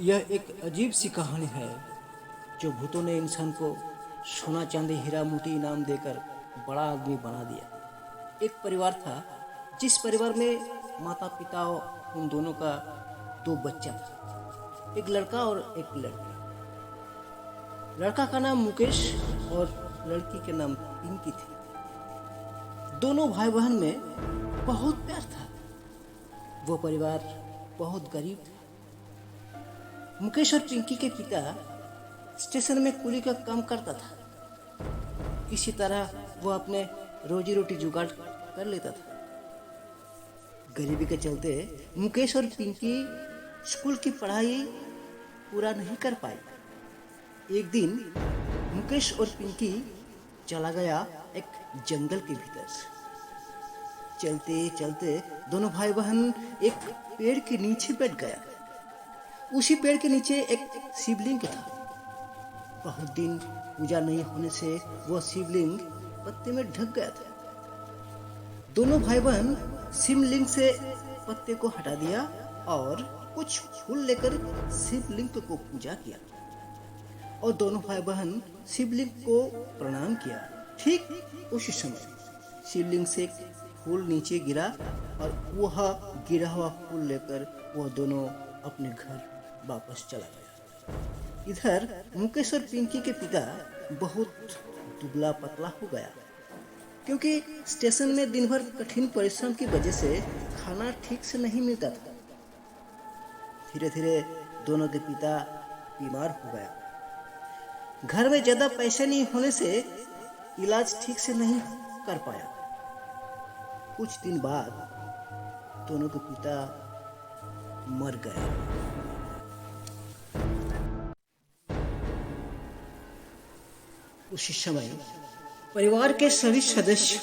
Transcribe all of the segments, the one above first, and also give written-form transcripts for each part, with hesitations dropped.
यह एक अजीब सी कहानी है जो भूतों ने इंसान को सोना चांदी हीरा मोती इनाम देकर बड़ा आदमी बना दिया। एक परिवार था जिस परिवार में माता पिता और उन दोनों का दो बच्चा था, एक लड़का और एक लड़की। लड़का का नाम मुकेश और लड़की के नाम पिंकी थी। दोनों भाई बहन में बहुत प्यार था। वो परिवार बहुत गरीब था। मुकेश और पिंकी के पिता स्टेशन में कुली का काम करता था। किसी तरह वो अपने रोजी रोटी जुगाड़ कर लेता था। गरीबी के चलते मुकेश और पिंकी स्कूल की पढ़ाई पूरा नहीं कर पाए। एक दिन मुकेश और पिंकी चला गया एक जंगल के भीतर। चलते चलते दोनों भाई बहन एक पेड़ के नीचे बैठ गया। उसी पेड़ के नीचे एक शिवलिंग था। बहुत दिन पूजा नहीं होने से वह शिवलिंग पत्ते में ढक गया था। दोनों भाई बहन शिवलिंग से पत्ते को हटा दिया और कुछ फूल लेकर शिवलिंग को पूजा किया और दोनों भाई बहन शिवलिंग को प्रणाम किया। ठीक उसी समय शिवलिंग से एक फूल नीचे गिरा और वह गिरा हुआ फूल लेकर वह दोनों अपने घर वापस चला गया। इधर मुकेश और पिंकी के पिता बहुत दुबला पतला हो गया, क्योंकि स्टेशन में दिन भर कठिन परिश्रम की वजह से खाना ठीक से नहीं मिलता था। धीरे धीरे दोनों के पिता बीमार हो गया। घर में ज्यादा पैसे नहीं होने से इलाज ठीक से नहीं कर पाया। कुछ दिन बाद दोनों के पिता मर गए। उसी समय परिवार के सभी सदस्य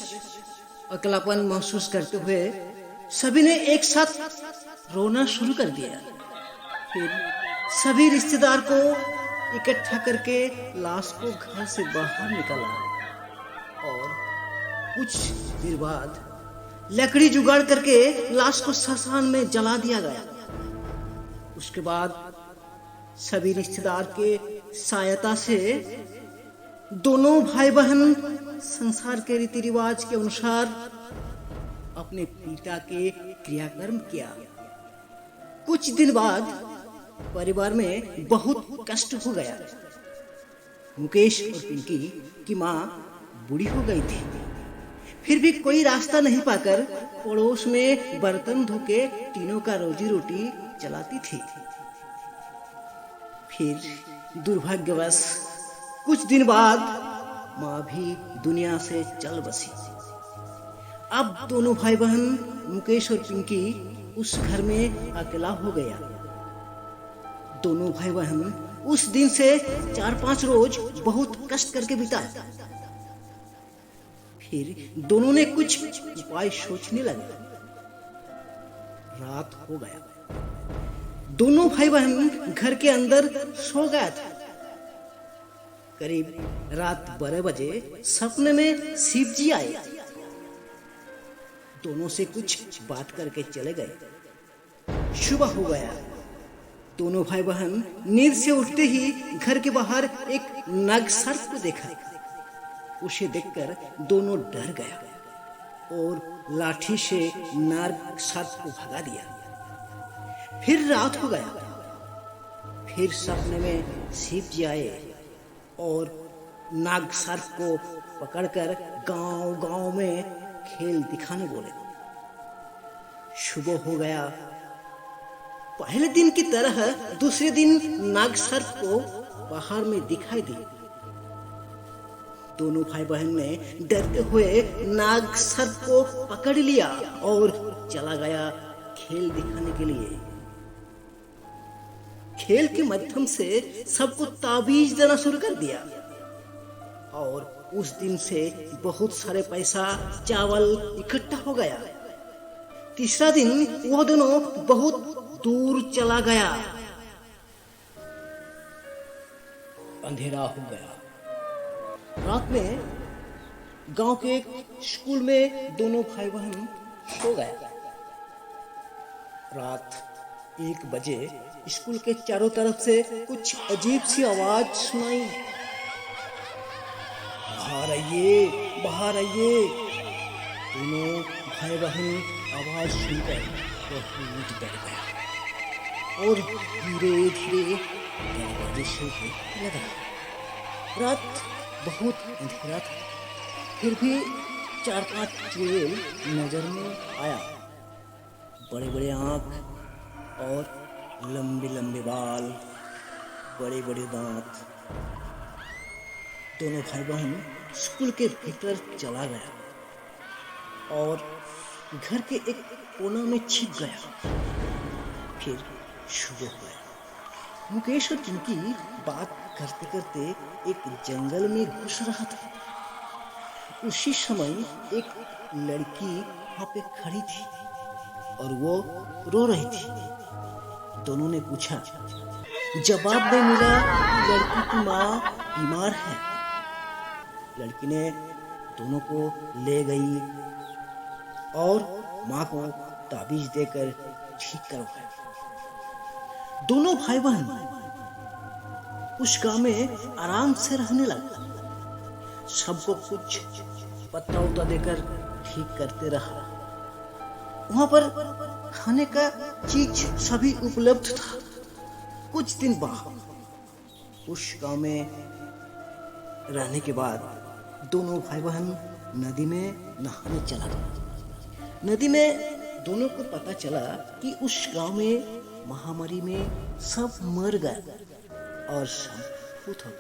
अकेलापन महसूस करते हुए सभी ने एक साथ रोना शुरू कर दिया। फिर सभी रिश्तेदार को इकट्ठा करके लाश को घर से बाहर निकाला और कुछ देर बाद लकड़ी जुगाड़ करके लाश को श्मशान में जला दिया गया। उसके बाद सभी रिश्तेदार के सहायता से दोनों भाई बहन संसार के रीति रिवाज के अनुसार अपने पिता के क्रियाकर्म किया। कुछ दिन बाद परिवार में बहुत कष्ट हो गया। मुकेश और पिंकी की माँ बूढ़ी हो गई थी। फिर भी कोई रास्ता नहीं पाकर पड़ोस में बर्तन धोके तीनों का रोजी रोटी चलाती थी। फिर दुर्भाग्यवश कुछ दिन बाद माँ भी दुनिया से चल बसी। अब दोनों भाई बहन मुकेश और पिंकी उस घर में अकेला हो गया। दोनों भाई बहन उस दिन से 4-5 रोज बहुत कष्ट करके बिताए। फिर दोनों ने कुछ उपाय सोचने लगे। रात हो गया। दोनों भाई बहन घर के अंदर सो गया था। करीब रात 12 बजे सपने में शिव जी आए। दोनों से कुछ बात करके चले गए। सुबह हो गया। दोनों भाई बहन नींद से उठते ही घर के बाहर एक नाग सर्प को देखा। उसे देखकर दोनों डर गया और लाठी से नाग सर्प को भगा दिया। फिर रात हो गया। फिर सपने में शिव जी आए और नाग सर्प को पकड़कर गांव-गांव में खेल दिखाने बोले। सुबह हो गया। पहले दिन की तरह दूसरे दिन नाग सर्प को बाहर में दिखाई दी। दोनों भाई बहन ने डरते हुए नाग सर्प को पकड़ लिया और चला गया खेल दिखाने के लिए। खेल के माध्यम से सबको ताबीज देना शुरू कर दिया और उस दिन से बहुत सारे पैसा चावल इकट्ठा हो गया। तीसरा दिन वो दोनों बहुत दूर चला गया। अंधेरा हो गया। रात में गांव के एक स्कूल में दोनों भाई बहन सो गए। रात 1 बजे स्कूल के चारों तरफ से कुछ अजीब सी आवाज सुनाई। बाहर आइए, बाहर आइए। दोनों भाई बहन आवाज सुनकर बहुत डर गया और धीरे धीरे दरवाजे से लगा। रात बहुत अंधेरा था, फिर भी 4-5 चुड़ैल नजर में आया। बड़े बड़े आंख और लंबे लंबे बाल, बड़े बड़े दांत। दोनों भाई बहन स्कूल के भीतर चला गया और घर के एक कोना में छिप गया। फिर सुबह हो गया। मुकेश और चिंकी बात करते करते एक जंगल में घुस रहा था। उसी समय एक लड़की वहां पे खड़ी थी और वो रो रही थी। दोनों ने पूछा। जवाब में मिला कि लड़की की माँ बीमार है। लड़की ने दोनों को ले गई और माँ को ताबीज देकर ठीक करवाया। दोनों भाई बहन उस गांव में आराम से रहने लगा। सबको कुछ पत्ता उत्ता देकर ठीक करते रहा। वहां पर खाने का चीज सभी उपलब्ध था। कुछ दिन बाद उस गांव में रहने के बाद दोनों भाई बहन नदी में नहाने चला गया। नदी में दोनों को पता चला कि उस गांव में महामारी में सब मर गए और सब भूत हो गए।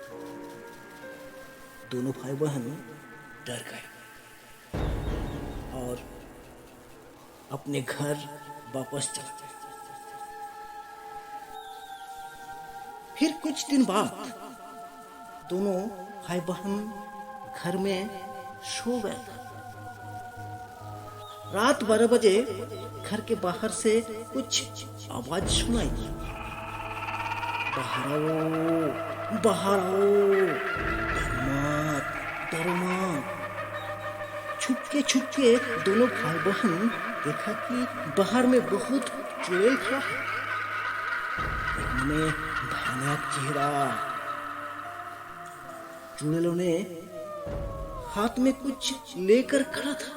दोनों भाई बहन डर गए और अपने घर वापस चले गए। फिर कुछ दिन बाद दोनों भाई बहन घर में सो गए। रात 12 बजे घर के बाहर से कुछ आवाज सुनाई। बाहर आओ, बाहर आओ, डरो मत। छुपके दोनों भाई बहन देखा कि बाहर में बहुत चुड़ैल था। उन्होंने भयानक चेहरा। चुड़ैलों ने हाथ में कुछ लेकर खड़ा था।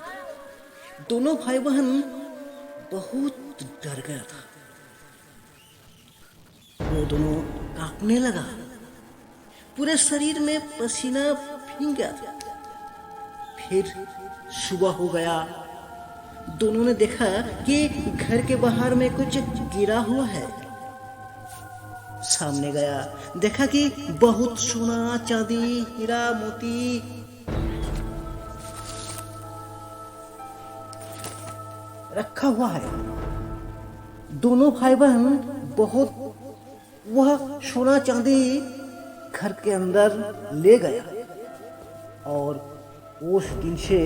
दोनों भाई बहन बहुत डर गया था। वो दोनों कांपने लगा। पूरे शरीर में पसीना भीग गया था। फिर सुबह हो गया। दोनों ने देखा कि घर के बाहर में कुछ गिरा हुआ है। सामने गया, देखा कि बहुत सोना चांदी हीरा मोती रखा हुआ है। दोनों भाई बहन बहुत वह सोना चांदी घर के अंदर ले गया और उस दिन से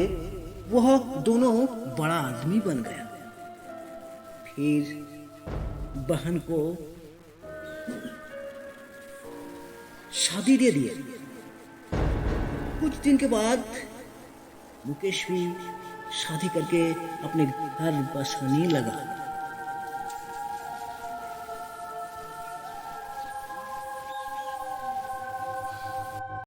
वह दोनों बड़ा आदमी बन गया। फिर बहन को शादी दे दिए। कुछ दिन के बाद मुकेश भी शादी करके अपने घर बसने लगा।